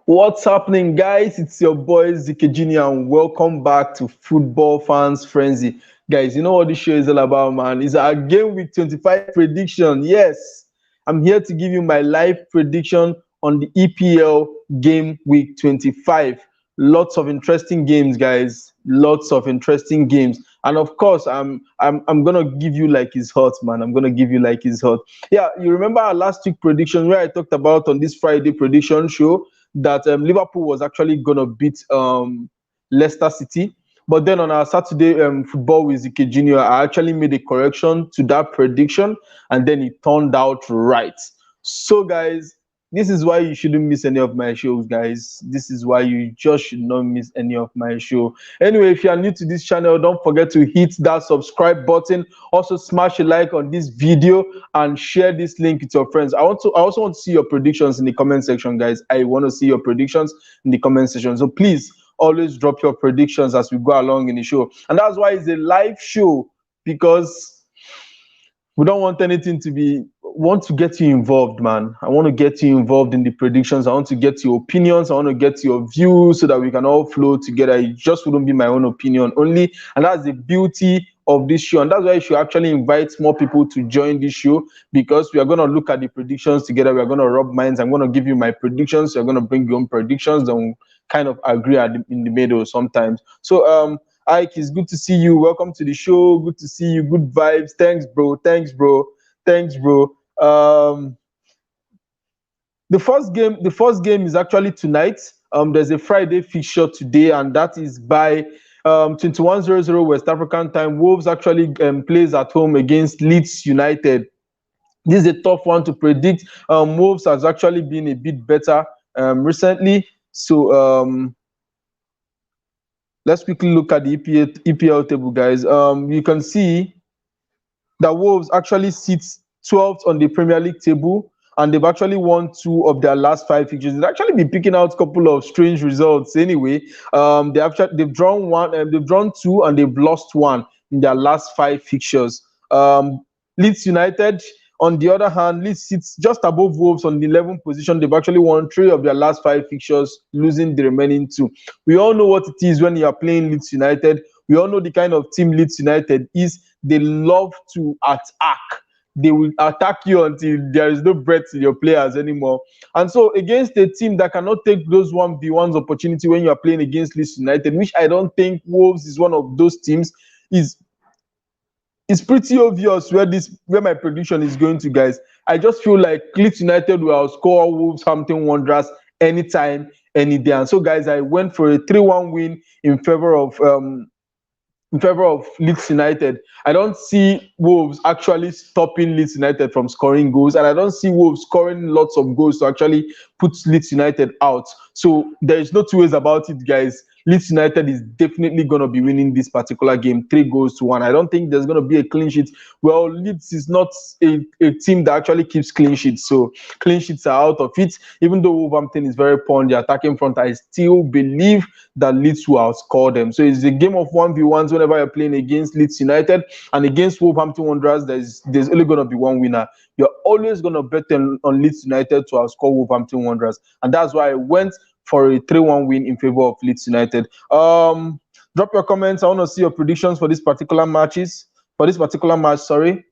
What's happening, guys? It's your boy Zike Jr. and welcome back to Football Fans Frenzy. Guys, you know what this show is all about, man? It's our Game Week 25 prediction. Yes, I'm here to give you my live prediction on the EPL Game Week 25. Lots of interesting games, guys. Lots of interesting games. And of course, I'm gonna give you like it's hot, man. I'm gonna give you like it's hot. Yeah, you remember our last week prediction where I talked about on this Friday prediction show that Liverpool was actually gonna beat Leicester City. But then on our Saturday football with Zike Jr., I actually made a correction to that prediction, and then it turned out right. So, guys, this is why you shouldn't miss any of my shows, guys. This is why you just should not miss any of my show. Anyway, if you are new to this channel, don't forget to hit that subscribe button. Also, smash a like on this video and share this link with your friends. I also want to see your predictions in the comment section, guys. I want to see your predictions in the comment section. So please always drop your predictions as we go along in the show. And that's why it's a live show, because we don't want anything to be, want to get you involved, man. I want to get you involved in the predictions. I want to get your opinions. I want to get your views so that we can all flow together. It just wouldn't be my own opinion only. And that's the beauty of this show. And that's why you should actually invite more people to join this show, because we are going to look at the predictions together. We are going to rub minds. I'm going to give you my predictions. You're going to bring your own predictions. Then we'll kind of agree in the middle sometimes. So, Ike, it's good to see you. Welcome to the show. Good to see you. Good vibes. Thanks, bro. Thanks, bro. Thanks, bro. The first game is actually tonight. There's a Friday fixture today, and that is by 21:00 West African time. Wolves actually plays at home against Leeds United. This is a tough one to predict. Wolves has actually been a bit better recently. So let's quickly look at the EPL table, guys. You can see that Wolves actually sits 12th on the Premier League table, and they've actually won 2 of their last 5 fixtures. They've actually been picking out a couple of strange results anyway. They've drawn 1, they've drawn 2, and they've lost 1 in their last 5 fixtures. Leeds United, on the other hand, Leeds sits just above Wolves on the 11th position. They've actually won 3 of their last 5 fixtures, losing the remaining 2. We all know what it is when you are playing Leeds United. We all know the kind of team Leeds United is. They love to attack. They will attack you until there is no breath in your players anymore. And so against a team that cannot take those 1v1s opportunity when you are playing against Leeds United, which I don't think Wolves is one of those teams, it's pretty obvious where my prediction is going to, guys. I just feel like Leeds United will outscore Wolverhampton Wanderers anytime, any day. And so, guys, I went for a 3-1 win in favor of Leeds United. I don't see Wolves actually stopping Leeds United from scoring goals, and I don't see Wolves scoring lots of goals to actually put Leeds United out. So there is no 2 ways about it, guys. Leeds United is definitely going to be winning this particular game 3-1. I don't think there's going to be a clean sheet. Well, Leeds is not a team that actually keeps clean sheets, so clean sheets are out of it. Even though Wolverhampton is very poor on the attacking front, I still believe that Leeds will outscore them. So it's a game of 1v1s whenever you're playing against Leeds United, and against Wolverhampton Wanderers, there's only going to be one winner. You're always going to bet on Leeds United to outscore Wolverhampton Wanderers, and that's why I went for a 3-1 win in favor of Leeds United. Drop your comments. I want to see your predictions for this particular match, sorry.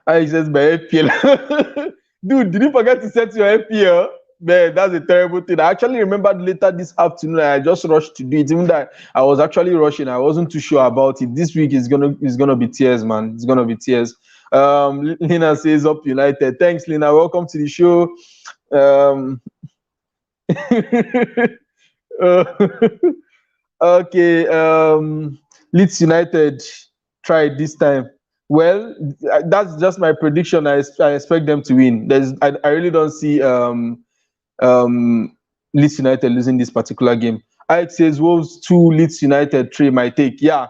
I says by FPL. Dude, did you forget to set your FPL? Man, that's a terrible thing. I actually remembered later this afternoon. I just rushed to do it. Even though I was actually rushing, I wasn't too sure about it. This week is gonna be tears, man. It's gonna be tears. Lina says up United. Thanks, Lina. Welcome to the show. Okay. Leeds United tried this time. Well, that's just my prediction. I expect them to win. I really don't see Leeds United losing this particular game. Ike says Wolves 2, Leeds United 3. My take, yeah.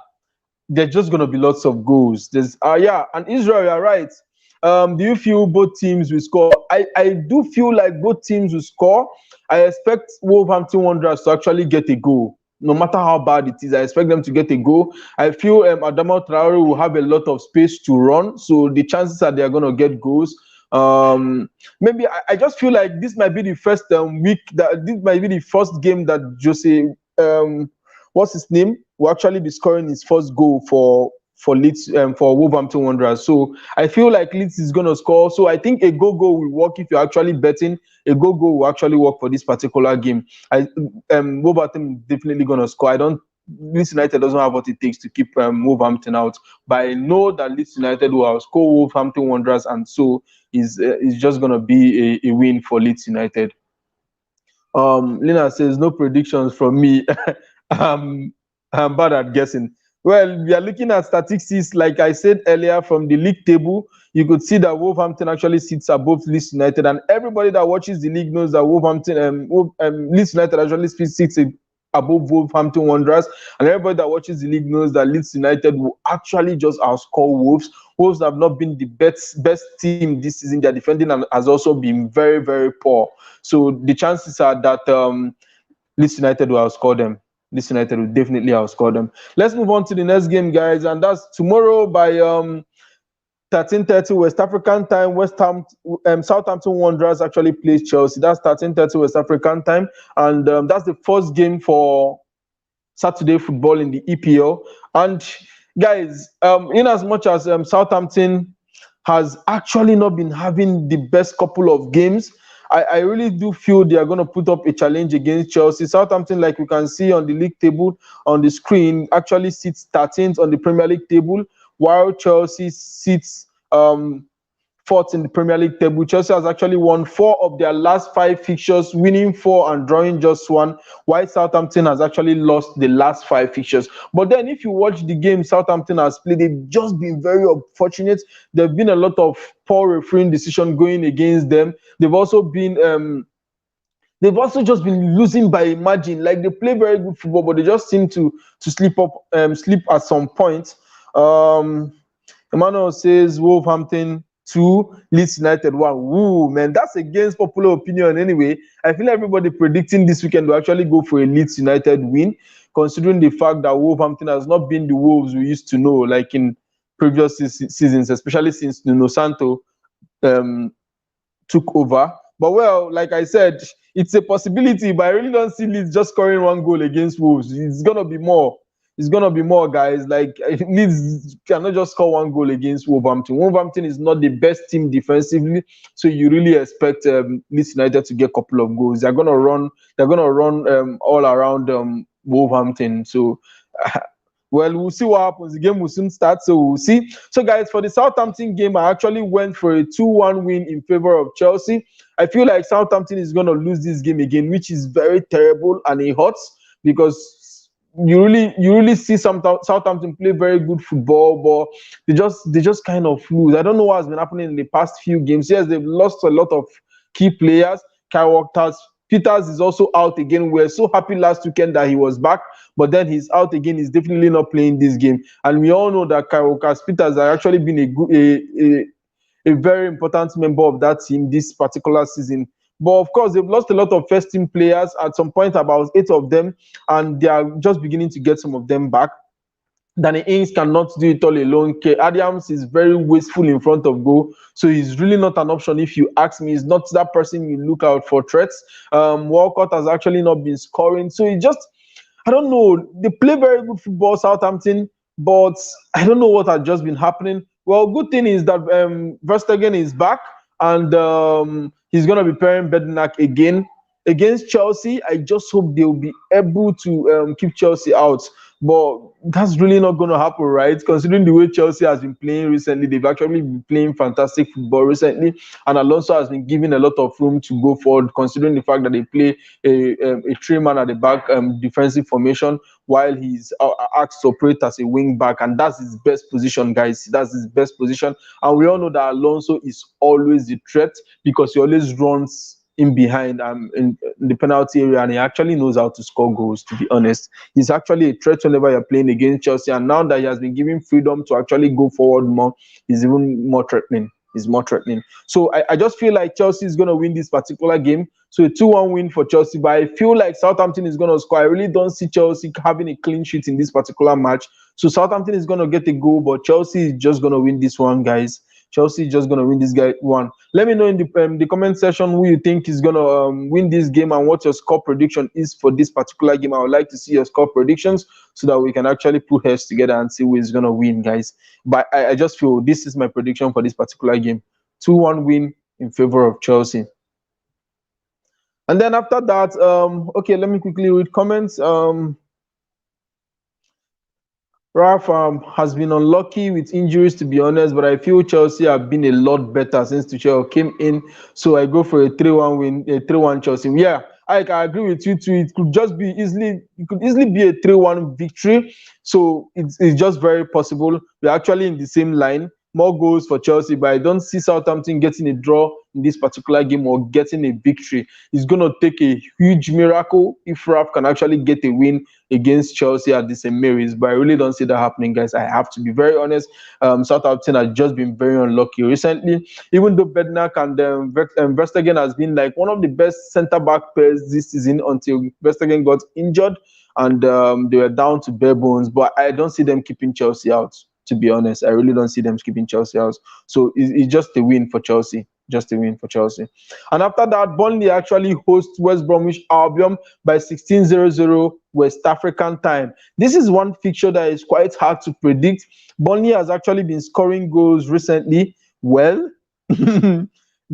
There's just gonna be lots of goals. And Israel, you're right. Do you feel both teams will score? I do feel like both teams will score. I expect Wolverhampton Wanderers to actually get a goal. No matter how bad it is, I expect them to get a goal. I feel Adama Traore will have a lot of space to run, so the chances are they are going to get goals. Maybe I just feel like this might be the first week that this might be the first game that Jose, what's his name, will actually be scoring his first goal for Leeds, for Wolverhampton Wanderers. So I feel like Leeds is going to score. So I think a goal will work if you're actually betting. A goal will actually work for this particular game. Wolverhampton is definitely going to score. I don't. Leeds United doesn't have what it takes to keep Wolverhampton out, but I know that Leeds United will score Wolverhampton Wanderers, and so is just going to be a win for Leeds United. Lina says no predictions from me. I'm bad at guessing. Well, we are looking at statistics, like I said earlier, from the league table. You could see that Wolverhampton actually sits above Leeds United, and everybody that watches the league knows that Leeds United actually sits above Wolverhampton Wanderers, and everybody that watches the league knows that Leeds United will actually just outscore Wolves. Wolves have not been the best team this season. Their defending has also been very, very poor. So the chances are that Leeds United will outscore them. Leeds United will definitely outscore them. Let's move on to the next game, guys, and that's tomorrow by 13:30 West African time. Southampton Wanderers actually plays Chelsea. That's 13:30 West African time, and that's the first game for Saturday football in the EPL. And guys, in as much as Southampton has actually not been having the best couple of games, I really do feel they are going to put up a challenge against Chelsea. Southampton, like we can see on the league table on the screen, actually sits 13th on the Premier League table, while Chelsea sits fourth in the Premier League table. Chelsea has actually won 4 of their last 5 fixtures, winning 4 and drawing just 1, while Southampton has actually lost the last 5 fixtures. But then if you watch the game Southampton has played, they've just been very unfortunate. There have been a lot of poor refereeing decision going against them. They've also just been losing by a margin. Like, they play very good football, but they just seem to slip at some point. Emmanuel says Wolverhampton 2, Leeds United 1. Woo, man, that's against popular opinion anyway. I feel everybody predicting this weekend will actually go for a Leeds United win, considering the fact that Wolverhampton has not been the Wolves we used to know, like in previous seasons, especially since Nuno Santo took over. But well, like I said, it's a possibility, but I really don't see Leeds just scoring 1 goal against Wolves. It's gonna be more. It's gonna be more, guys. Like, Leeds cannot just score 1 goal against Wolverhampton. Wolverhampton is not the best team defensively, so you really expect Leeds United to get a couple of goals. They're gonna run. All around Wolverhampton. So. Well, we'll see what happens. The game will soon start, so we'll see. So, guys, for the Southampton game, I actually went for a 2-1 win in favor of Chelsea. I feel like Southampton is going to lose this game again, which is very terrible, and it hurts because you really see Southampton play very good football, but they just kind of lose. I don't know what's been happening in the past few games. Yes, they've lost a lot of key players. Kyle Peters is also out again. We're so happy last weekend that he was back, but then he's out again. He's definitely not playing this game. And we all know that Kyle Peters has actually been a very important member of that team this particular season. But of course, they've lost a lot of first team players at some point, about 8 of them, and they are just beginning to get some of them back. Danny Ings cannot do it all alone. Kay Adams is very wasteful in front of goal, so he's really not an option if you ask me. He's not that person you look out for threats. Walcott has actually not been scoring, so I don't know. They play very good football, Southampton, but I don't know what has just been happening. Well, good thing is that Verstegen is back, and he's going to be pairing Bednarik again against Chelsea. I just hope they'll be able to keep Chelsea out. But that's really not going to happen, right? Considering the way Chelsea has been playing recently, they've actually been playing fantastic football recently, and Alonso has been given a lot of room to go forward, considering the fact that they play a 3-man at the back defensive formation, while he's asked to operate as a wing back, and that's his best position, guys. That's his best position, and we all know that Alonso is always the threat because he always runs in behind in the penalty area, and he actually knows how to score goals. To be honest, he's actually a threat whenever you're playing against Chelsea, and now that he has been given freedom to actually go forward more, he's even more threatening. He's more threatening. So I just feel like Chelsea is going to win this particular game. So a 2-1 win for Chelsea, but I feel like Southampton is going to score. I really don't see Chelsea having a clean sheet in this particular match. So Southampton is going to get a goal, but Chelsea is just going to win this one, guys. Chelsea is just gonna win this guy one. Let me know in the comment section who you think is gonna win this game and what your score prediction is for this particular game. I would like to see your score predictions so that we can actually put heads together and see who is gonna win, guys. But I just feel this is my prediction for this particular game: 2-1 win in favor of Chelsea. And then after that, okay, let me quickly read comments. Ralph has been unlucky with injuries, to be honest, but I feel Chelsea have been a lot better since Tuchel came in. So I go for a 3-1 win, a 3-1 Chelsea. Yeah, I agree with you too. It could just be easily, it could easily be a 3-1 victory. So it's just very possible. We're actually in the same line. More goals for Chelsea, but I don't see Southampton getting a draw in this particular game or getting a victory. It's going to take a huge miracle if Ralph can actually get a win against Chelsea at the St. Mary's, but I really don't see that happening, guys. I have to be very honest. Southampton has just been very unlucky recently, even though Bednarik and Verstegen has been like one of the best centre-back pairs this season until Verstegen got injured and they were down to bare bones, but I don't see them keeping Chelsea out. To be honest, I really don't see them keeping Chelsea out. So it's just a win for Chelsea. Just a win for Chelsea. And after that, Burnley actually hosts West Bromwich Albion by 16:00 West African time. This is one fixture that is quite hard to predict. Burnley has actually been scoring goals recently. Well,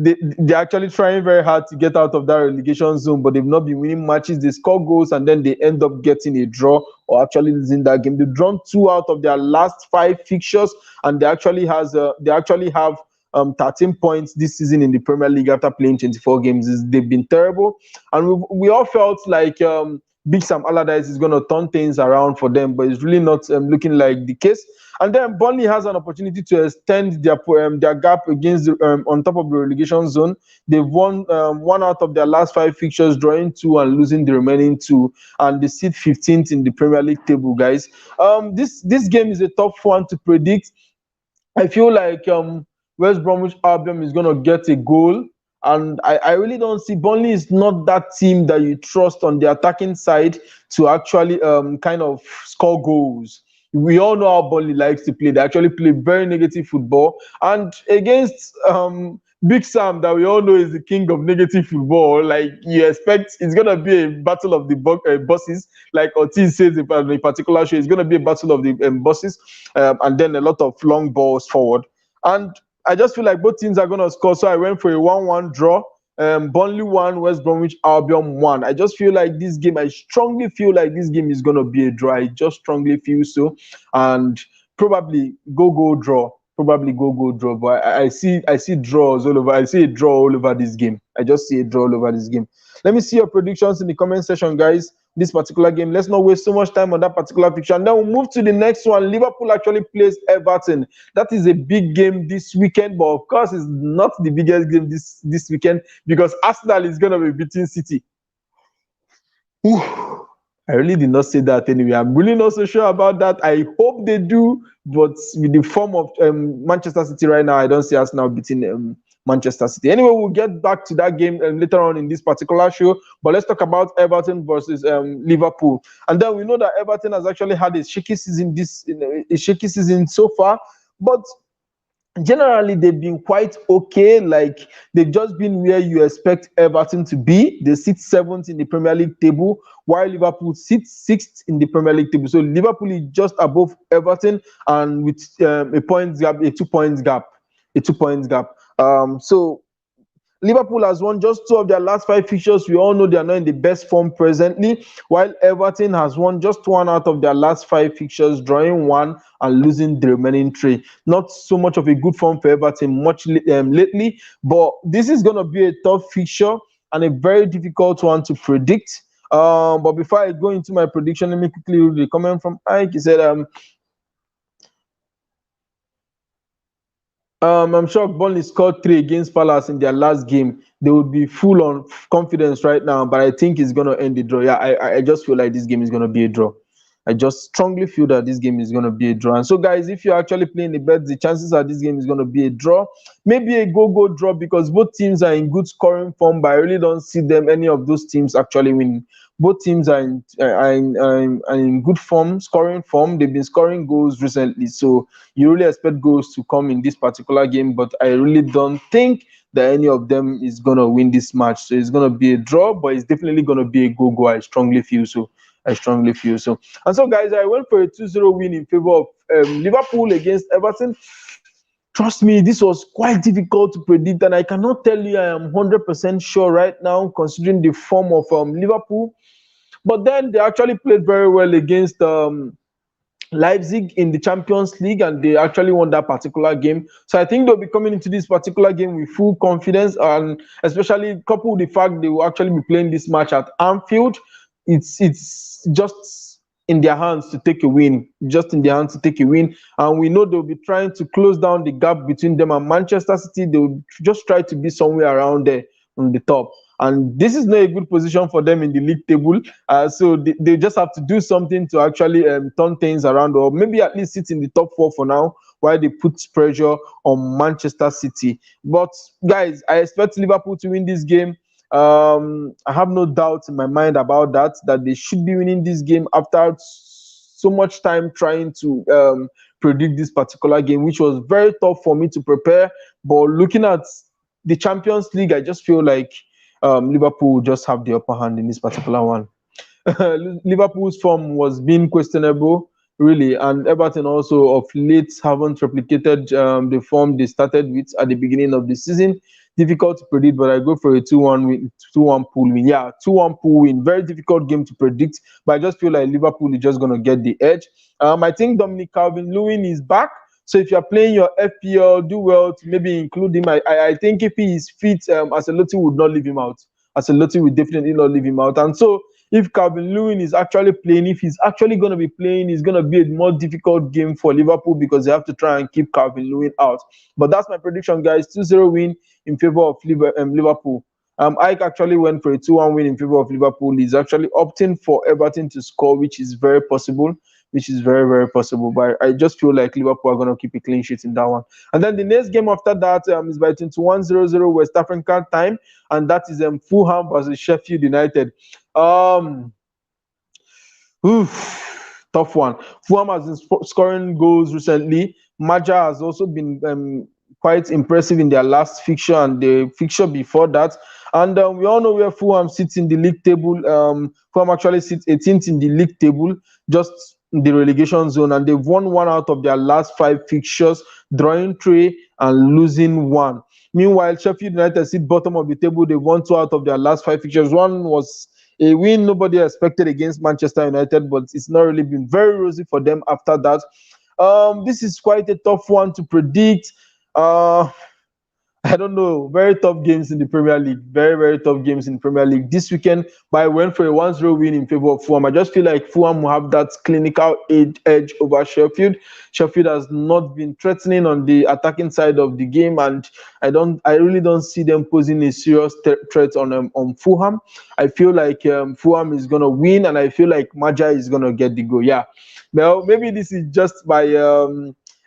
they're actually trying very hard to get out of that relegation zone, but they've not been winning matches. They score goals and then they end up getting a draw or actually losing that game. They've drawn 2 out of their last 5 fixtures, and they actually have 13 points this season in the Premier League after playing 24 games. They've been terrible, and we all felt like Big Sam Allardyce is going to turn things around for them, but it's really not looking like the case. And then Burnley has an opportunity to extend their gap against on top of the relegation zone. They've won 1 out of their last 5 fixtures, drawing 2 and losing the remaining 2, and they sit 15th in the Premier League table, guys. This game is a tough one to predict. I feel like West Bromwich Albion is going to get a goal. And I really don't see Burnley is not that team that you trust on the attacking side to actually kind of score goals. We all know how Burnley likes to play. They actually play very negative football. And against Big Sam, that we all know is the king of negative football, like you expect it's going to be a battle of the bosses. Like Ortiz says in a particular show, it's going to be a battle of the bosses, and then a lot of long balls forward. And I just feel like both teams are going to score, so I went for a 1-1 draw. Burnley 1, West Bromwich Albion 1. I just feel like this game, I strongly feel like this game is going to be a draw. I just strongly feel so. And probably go draw. Probably go draw. But I see draws all over. I see a draw all over this game. I just see a draw all over this game. Let me see your predictions in the comment section, guys. This particular game. Let's not waste so much time on that particular fixture. And then we'll move to the next one. Liverpool actually plays Everton. That is a big game this weekend, but of course, it's not the biggest game this weekend because Arsenal is going to be beating City. Ooh, I really did not say that anyway. I'm really not so sure about that. I hope they do, but with the form of Manchester City right now, I don't see Arsenal beating Manchester City. Anyway, we'll get back to that game later on in this particular show, but let's talk about Everton versus Liverpool. And then we know that Everton has actually had a shaky season so far, but generally they've been quite okay. Like they've just been where you expect Everton to be. They sit 7th in the Premier League table, while Liverpool sits 6th in the Premier League table. So Liverpool is just above Everton, and with a 2 points gap. So Liverpool has won just 2 of their last 5 fixtures. We all know they are not in the best form presently, while Everton has won just 1 out of their last 5 fixtures, drawing 1 and losing the remaining 3. Not so much of a good form for Everton lately, but this is going to be a tough fixture and a very difficult one to predict. But before I go into my prediction, let me quickly read the comment from Ike. He said, I'm sure Burnley scored 3 against Palace in their last game. They would be full on confidence right now, but I think it's going to end the draw. Yeah, I just feel like this game is going to be a draw. I just strongly feel that this game is going to be a draw. And so, guys, if you're actually playing the bet, the chances are this game is going to be a draw. Maybe a go draw because both teams are in good scoring form, but I really don't see any of those teams actually winning. Both teams are in good form, scoring form. They've been scoring goals recently, so you really expect goals to come in this particular game. But I really don't think that any of them is gonna win this match. So it's gonna be a draw, but it's definitely gonna be a go-go. I strongly feel so. I strongly feel so. And so, guys, I went for a 2-0 win in favor of Liverpool against Everton. Trust me, this was quite difficult to predict, and I cannot tell you I am 100% sure right now, considering the form of Liverpool. But then they actually played very well against Leipzig in the Champions League, and they actually won that particular game. So I think they'll be coming into this particular game with full confidence, and especially coupled with the fact they will actually be playing this match at Anfield. It's just in their hands to take a win, just in their hands to take a win. And we know they'll be trying to close down the gap between them and Manchester City. They'll just try to be somewhere around there on the top. And this is not a good position for them in the league table. So they just have to do something to actually turn things around, or maybe at least sit in the top four for now while they put pressure on Manchester City. But guys, I expect Liverpool to win this game. I have no doubt in my mind about that they should be winning this game after so much time trying to predict this particular game, which was very tough for me to prepare. But looking at the Champions League, I just feel like Liverpool just have the upper hand in this particular one. Liverpool's form was being questionable, really, and Everton also of late haven't replicated the form they started with at the beginning of the season. Difficult to predict, but I go for a 2-1 win, 2-1 pool win. Yeah, 2-1 pool win. Very difficult game to predict, but I just feel like Liverpool is just gonna get the edge. I think Dominic Calvin-Lewin is back. So if you're playing your FPL, do well to maybe include him. I think if he is fit, Ancelotti would not leave him out. Ancelotti would definitely not leave him out. And so if Calvin Lewin is actually playing, if he's actually going to be playing, it's going to be a more difficult game for Liverpool because they have to try and keep Calvin Lewin out. But that's my prediction, guys. 2-0 win in favor of Liverpool. Ike actually went for a 2-1 win in favor of Liverpool. He's actually opting for Everton to score, which is very possible. Which is very, very possible. But I just feel like Liverpool are going to keep a clean sheet in that one. And then the next game after that is by 21:00 West African time, and that is Fulham versus Sheffield United. Tough one. Fulham has been scoring goals recently. Maja has also been quite impressive in their last fixture and the fixture before that. And we all know where Fulham sits in the league table. Fulham actually sits 18th in the league table, just in the relegation zone, and they've won one out of their last 5 fixtures, drawing 3 and losing 1. Meanwhile, Sheffield United sit bottom of the table. They've won 2 out of their last 5 fixtures. One was a win nobody expected against Manchester United, but it's not really been very rosy for them after that. This is quite a tough one to predict. I don't know. Very tough games in the Premier League. Very, very tough games in the Premier League. This weekend, but I went for a 1-0 win in favor of Fulham. I just feel like Fulham will have that clinical edge over Sheffield. Sheffield has not been threatening on the attacking side of the game, and I really don't see them posing a serious threat on Fulham. I feel like Fulham is gonna win, and I feel like Maja is gonna get the goal. Yeah. Well, maybe this is just by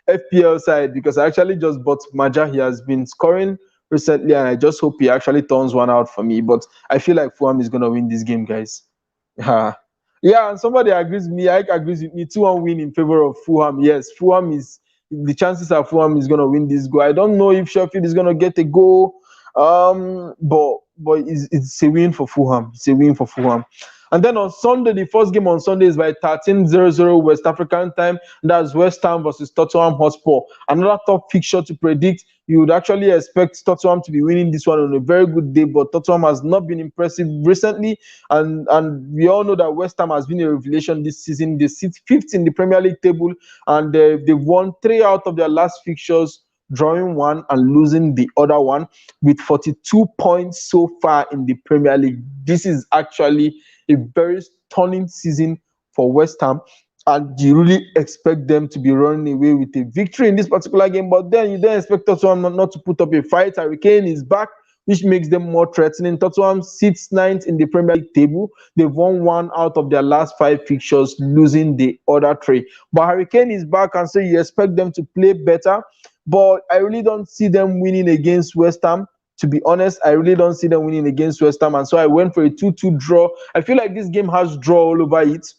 FPL side because I actually just bought Maja. He has been scoring recently, and I just hope he actually turns one out for me. But I feel like Fulham is gonna win this game, guys. Yeah, and somebody agrees with me. Ike agrees with me. 2-1 win in favor of Fulham. Yes, Fulham is the chances are Fulham is gonna win this goal. I don't know if Sheffield is gonna get a goal. But it's a win for Fulham. It's a win for Fulham. And then on Sunday, the first game on Sunday is by 13:00 West African time. That's West Ham versus Tottenham Hotspur. Another tough fixture to predict. You would actually expect Tottenham to be winning this one on a very good day, but Tottenham has not been impressive recently. And we all know that West Ham has been a revelation this season. They sit 5th in the Premier League table, and they've won 3 out of their last fixtures, drawing 1 and losing the other one, with 42 points so far in the Premier League. This is actually a very stunning season for West Ham, and you really expect them to be running away with a victory in this particular game. But then you don't expect Tottenham not to put up a fight. Harry Kane is back, which makes them more threatening. Tottenham sits 9th in the Premier League table. They've won 1 out of their last 5 fixtures, losing the other 3. But Harry Kane is back, and so you expect them to play better. But I really don't see them winning against West Ham To be honest, I really don't see them winning against West Ham, and so I went for a 2-2 draw. I feel like this game has draw all over it.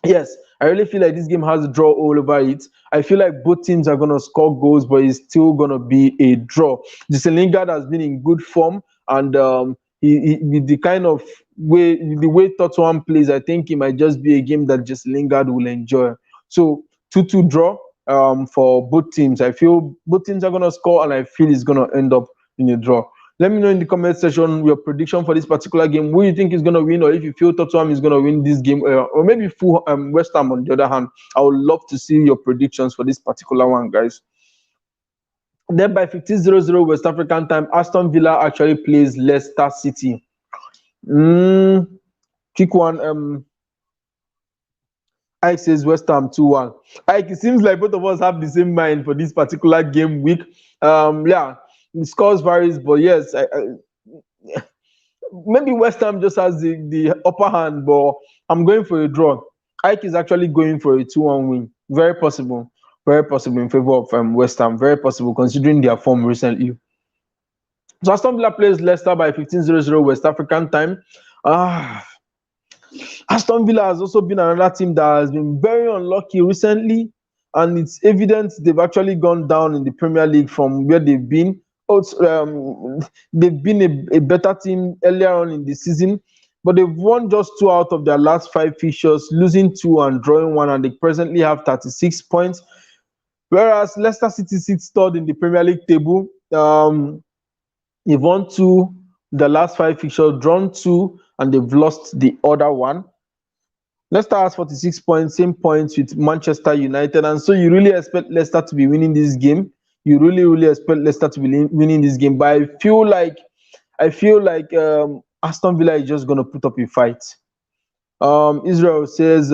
Yes, I really feel like this game has a draw all over it. I feel like both teams are going to score goals, but it's still going to be a draw. Jesse Lingard has been in good form, and with the kind of way Tottenham plays, I think it might just be a game that Jesse Lingard will enjoy. So 2-2 draw for both teams. I feel both teams are going to score, and I feel it's going to end up in a draw. Let me know in the comment section your prediction for this particular game. Who you think is going to win, or if you feel Tottenham is going to win this game, or maybe West Ham on the other hand. I would love to see your predictions for this particular one, guys. Then by 15:00 West African time, Aston Villa actually plays Leicester City. Quick one. Ike says West Ham 2-1. Ike, it seems like both of us have the same mind for this particular game week. Yeah. The scores varies, but yes, maybe West Ham just has the upper hand, but I'm going for a draw. Ike is actually going for a 2-1 win. Very possible in favor of West Ham. Very possible considering their form recently. So Aston Villa plays Leicester by 15:00 West African time. Aston Villa has also been another team that has been very unlucky recently, and it's evident they've actually gone down in the Premier League from where they've been. They've been a better team earlier on in the season, but they've won just 2 out of their last 5 fixtures, losing 2 and drawing 1, and they presently have 36 points. Whereas Leicester City sits third in the Premier League table. They've won 2 the last 5 fixtures, drawn 2, and they've lost the other 1. Leicester has 46 points, same points with Manchester United, and so you really expect Leicester to be winning this game. You really expect Leicester to be winning this game, but I feel like Aston Villa is just going to put up a fight. Israel says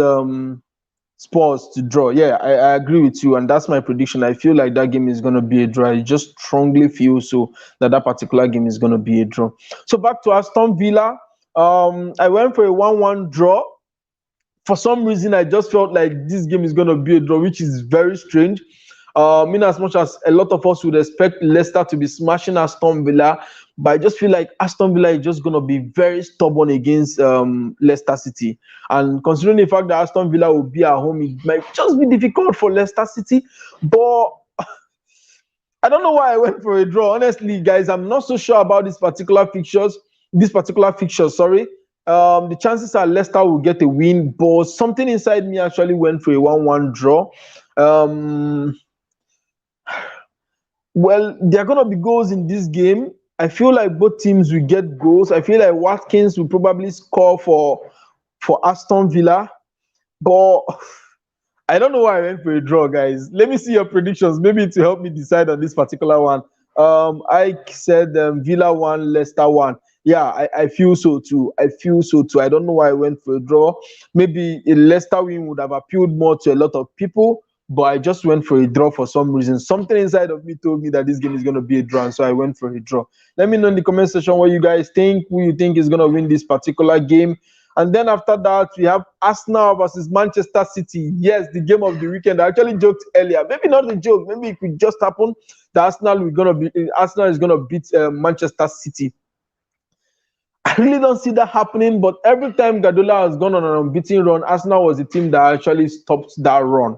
Spurs to draw. Yeah, I agree with you, and that's my prediction. I feel like that game is going to be a draw. I just strongly feel so that particular game is going to be a draw. So back to Aston Villa. I went for a 1-1 draw. For some reason, I just felt like this game is going to be a draw, which is very strange. In as much as a lot of us would expect Leicester to be smashing Aston Villa, but I just feel like Aston Villa is just going to be very stubborn against Leicester City. And considering the fact that Aston Villa will be at home, it might just be difficult for Leicester City. But I don't know why I went for a draw. Honestly, guys, I'm not so sure about this particular fixture. Sorry. The chances are Leicester will get a win, but something inside me actually went for a 1-1 draw. Well, there are going to be goals in this game. I feel like both teams will get goals. I feel like Watkins will probably score for Aston Villa. But I don't know why I went for a draw, guys. Let me see your predictions. Maybe to help me decide on this particular one. I said Villa 1, Leicester 1. Yeah, I feel so too. I don't know why I went for a draw. Maybe a Leicester win would have appealed more to a lot of people, but I just went for a draw for some reason. Something inside of me told me that this game is going to be a draw, and so I went for a draw. Let me know in the comment section what you guys think, who you think is going to win this particular game. And then after that, we have Arsenal versus Manchester City. Yes, the game of the weekend. I actually joked earlier. Maybe not a joke. Maybe it could just happen that Arsenal is going to beat Manchester City. I really don't see that happening, but every time Guardiola has gone on an unbeaten run, Arsenal was the team that actually stopped that run.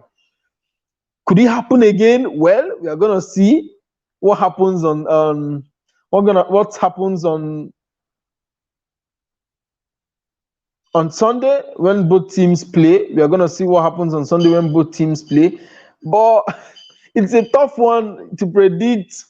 Could it happen again? Well, we are gonna see what happens on Sunday when both teams play. We are gonna see what happens on Sunday when both teams play. But it's a tough one to predict.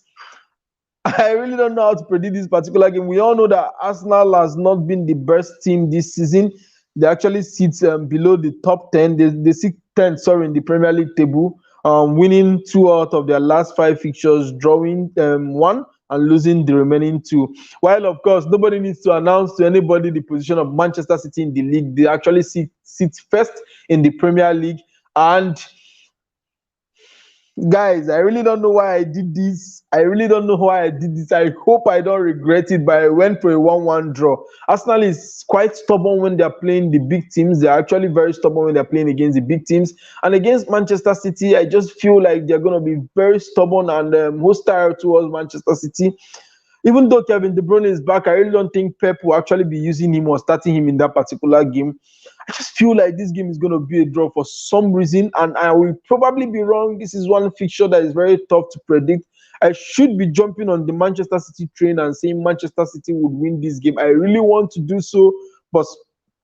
I really don't know how to predict this particular game. We all know that Arsenal has not been the best team this season. They actually sit below the top 10. They sit 10th, in the Premier League table, winning 2 out of their last 5 fixtures, drawing 1 and losing the remaining 2. While, of course, nobody needs to announce to anybody the position of Manchester City in the league. They actually sit first in the Premier League. And guys, I really don't know why I did this. I hope I don't regret it, but I went for a 1-1 draw. Arsenal is quite stubborn when they're playing the big teams. They're actually very stubborn when they're playing against the big teams. And against Manchester City, I just feel like they're going to be very stubborn and hostile towards Manchester City. Even though Kevin De Bruyne is back, I really don't think Pep will actually be using him or starting him in that particular game. I just feel like this game is going to be a draw for some reason, and I will probably be wrong. This is one fixture that is very tough to predict. I should be jumping on the Manchester City train and saying Manchester City would win this game. I really want to do so, but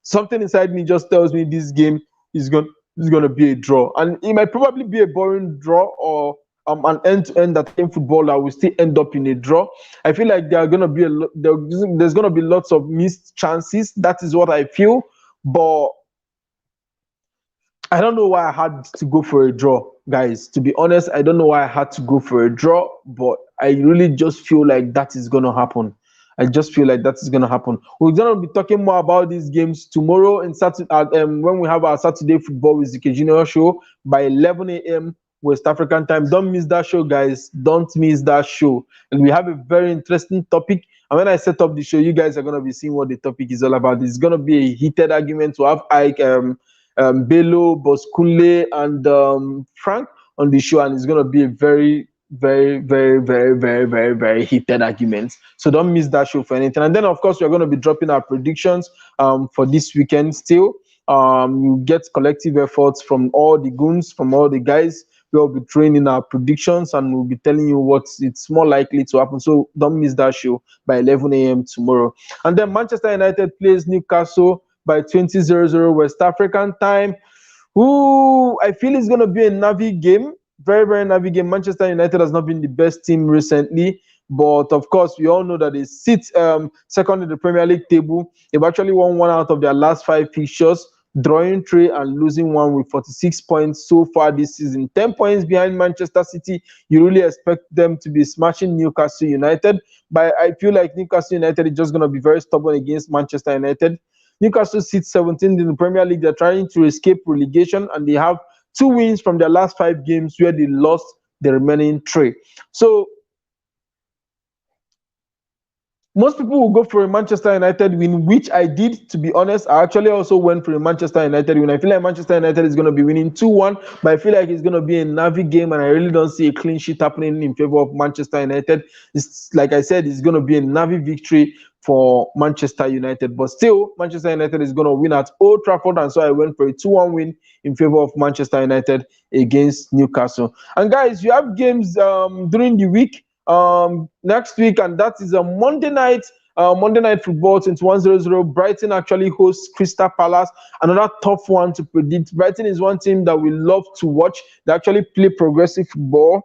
something inside me just tells me this game is going to be a draw, and it might probably be a boring draw or an end-to-end attacking football that will still end up in a draw. I feel like there are going to be there's going to be lots of missed chances. That is what I feel, but I don't know why I had to go for a draw, guys. To be honest, I don't know why I had to go for a draw, but I really just feel like that is going to happen. I just feel like that is going to happen. We're going to be talking more about these games tomorrow in Saturday, when we have our Saturday football with the Junior show by 11 a.m. West African time. Don't miss that show, guys. Don't miss that show. And we have a very interesting topic. And when I set up the show, you guys are going to be seeing what the topic is all about. It's going to be a heated argument to have Ike, Bello, Boskunle, and Frank on the show, and it's going to be a very, very, very, very, very, very, very heated argument. So don't miss that show for anything. And then, of course, we're going to be dropping our predictions for this weekend still. You get collective efforts from all the goons, from all the guys. We'll be training our predictions and we'll be telling you what it's more likely to happen. So don't miss that show by 11 a.m. tomorrow. And then Manchester United plays Newcastle by 20:00 West African time. Ooh, I feel it's going to be a Navi game. Very, very Navi game. Manchester United has not been the best team recently. But of course, we all know that they sit second in the Premier League table. They've actually won 1 out of their last 5 fixtures, drawing 3 and losing 1 with 46 points so far this season. 10 points behind Manchester City. You really expect them to be smashing Newcastle United. But I feel like Newcastle United is just going to be very stubborn against Manchester United. Newcastle sits 17th in the Premier League. They're trying to escape relegation, and they have 2 wins from their last 5 games where they lost the remaining 3. So most people will go for a Manchester United win, which I did, to be honest. I actually also went for a Manchester United win. I feel like Manchester United is going to be winning 2-1, but I feel like it's going to be a Navi game, and I really don't see a clean sheet happening in favor of Manchester United. It's, like I said, it's going to be a Navi victory for Manchester United. But still, Manchester United is going to win at Old Trafford, and so I went for a 2-1 win in favor of Manchester United against Newcastle. And guys, you have games during the week. Next week, and that is a Monday night football. 21:00 Brighton actually hosts Crystal Palace. Another tough one to predict. Brighton is one team that we love to watch. They actually play progressive football,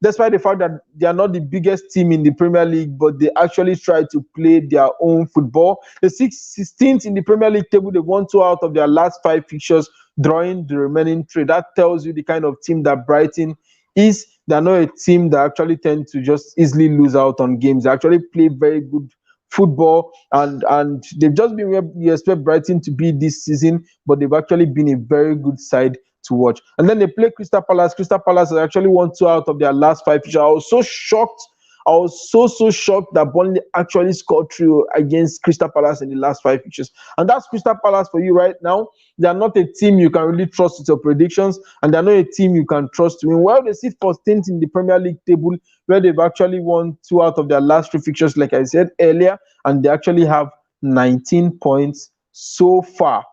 despite the fact that they are not the biggest team in the Premier League, but they actually try to play their own football. The 16th in the Premier League table. They won 2 out of their last 5 fixtures, drawing the remaining 3. That tells you the kind of team that Brighton is. They're not a team that actually tend to just easily lose out on games. They actually play very good football, and they've just been where you expect Brighton to be this season, but they've actually been a very good side to watch. And then they play Crystal Palace. Crystal Palace has actually won 2 out of their last 5 fixtures. I was so shocked. I was so shocked that Burnley actually scored 3 against Crystal Palace in the last 5 fixtures. And that's Crystal Palace for you right now. They are not a team you can really trust with your predictions, and they're not a team you can trust to win. Well, they sit 14th in the Premier League table, where they've actually won 2 out of their last 3 fixtures, like I said earlier, and they actually have 19 points so far.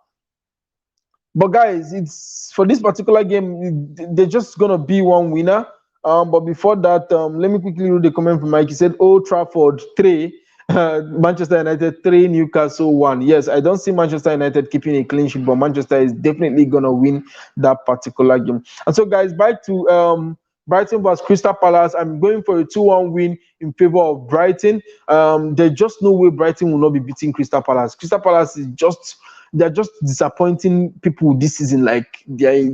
But guys, it's for this particular game, they're just gonna be one winner. But before that, let me quickly read the comment from Mike. He said, Old Trafford 3, Manchester United 3, Newcastle 1. Yes, I don't see Manchester United keeping a clean sheet, but Manchester is definitely going to win that particular game. And so, guys, back to Brighton vs Crystal Palace. I'm going for a 2-1 win in favor of Brighton. There's just no way Brighton will not be beating Crystal Palace. Crystal Palace is they're just disappointing people this season. Like they're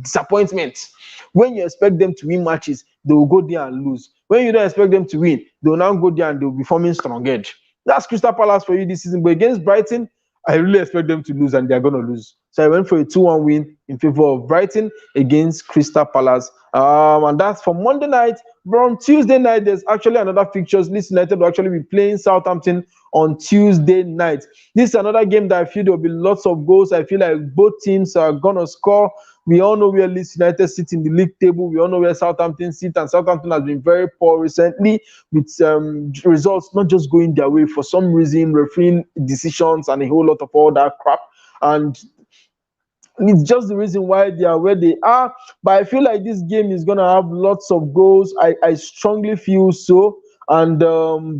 disappointment. When you expect them to win matches, they will go there and lose. When you don't expect them to win, they will now go there and they will be forming strong edge. That's Crystal Palace for you this season. But against Brighton, I really expect them to lose, and they're going to lose. So I went for a 2-1 win in favor of Brighton against Crystal Palace. And that's for Monday night. But on Tuesday night, there's actually another fixture. Leeds United will actually be playing Southampton on Tuesday night. This is another game that I feel there will be lots of goals. I feel like both teams are going to score. We all know where Leeds United sit in the league table. We all know where Southampton sit, and Southampton has been very poor recently with results not just going their way for some reason, refereeing decisions and a whole lot of all that crap. And it's just the reason why they are where they are. But I feel like this game is gonna have lots of goals. I strongly feel so. And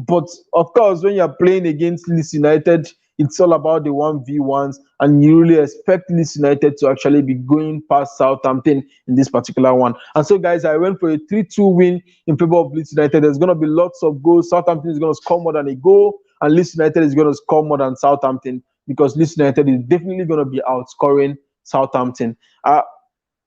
but of course, when you're playing against Leeds United, it's all about the 1v1s, and you really expect Leeds United to actually be going past Southampton in this particular one. And so, guys, I went for a 3-2 win in favor of Leeds United. There's gonna be lots of goals. Southampton is gonna score more than a goal, and Leeds United is gonna score more than Southampton, because Leeds United is definitely gonna be outscoring Southampton.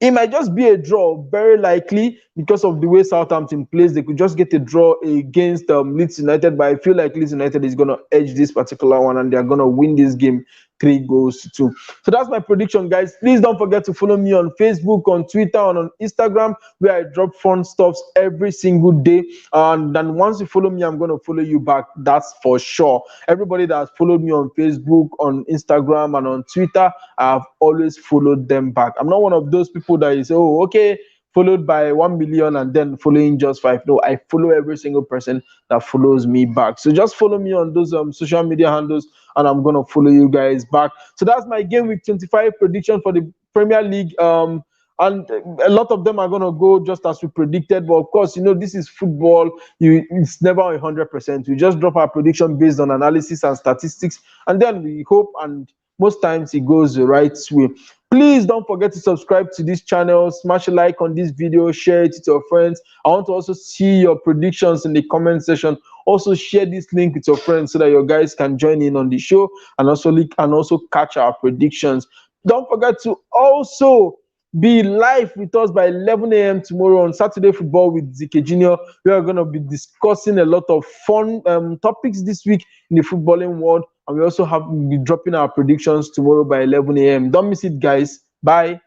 It might just be a draw, very likely, because of the way Southampton plays. They could just get a draw against Leeds United, but I feel like Leeds United is going to edge this particular one, and they're going to win this game 3-2. So that's my prediction, guys. Please don't forget to follow me on Facebook, on Twitter, and on Instagram, where I drop fun stuffs every single day. And then once you follow me, I'm going to follow you back. That's for sure. Everybody that has followed me on Facebook, on Instagram, and on Twitter, I've always followed them back. I'm not one of those people that is, oh, okay, followed by 1 million and then following just 5. No, I follow every single person that follows me back. So just follow me on those social media handles, and I'm gonna follow you guys back. So that's my game week 25 prediction for the Premier League. And a lot of them are gonna go just as we predicted. But of course, you know, this is football. It's never 100%. We just drop our prediction based on analysis and statistics, and then we hope, and most times it goes the right way. Please don't forget to subscribe to this channel, smash a like on this video, share it with your friends. I want to also see your predictions in the comment section. Also share this link with your friends so that your guys can join in on the show, and also catch our predictions. Don't forget to also be live with us by 11 a.m. tomorrow on Saturday Football with Zike Jr. We are going to be discussing a lot of fun topics this week in the footballing world. And we also have be dropping our predictions tomorrow by 11 a.m. Don't miss it, guys. Bye.